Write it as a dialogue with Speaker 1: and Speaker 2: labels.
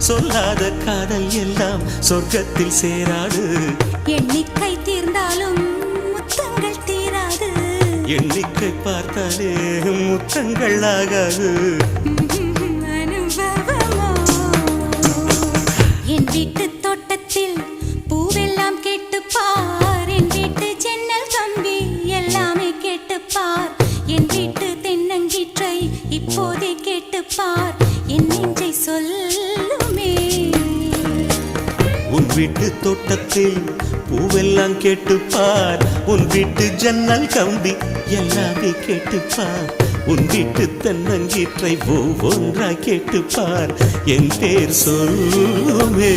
Speaker 1: சொல்லாத காதல் எல்லாம் சொர்க்கத்தில் சேராது.
Speaker 2: எண்ணிக்கை தீர்ந்தாலும் முத்தங்கள் தீராது.
Speaker 1: எண்ணிக்கை பார்த்தாலே முத்தங்கள் ஆகாது.
Speaker 2: அனுபவமோ என் வீட்டு தோட்டத்தில் பூவெல்லாம் கேட்டுப்பார். என் வீட்டு ஜன்னல் கம்பி எல்லாமே கேட்டுப்பார். என் வீட்டு தென்னங்கீற்றை இப்போதே கேட்டுப்பார். என் நெஞ்சை சொல்லுமே.
Speaker 1: உன் வீட்டு தோட்டத்தில் பூவெல்லாம் கேட்டுப்பார். உன் வீட்டு ஜன்னல் கம்பி எல்லாமே கேட்டுப்பார். உன் வீட்டு தென்னங்கீற்றை ஒவ்வொன்றா கேட்டுப்பார். என் பேர் சொல்லுமே.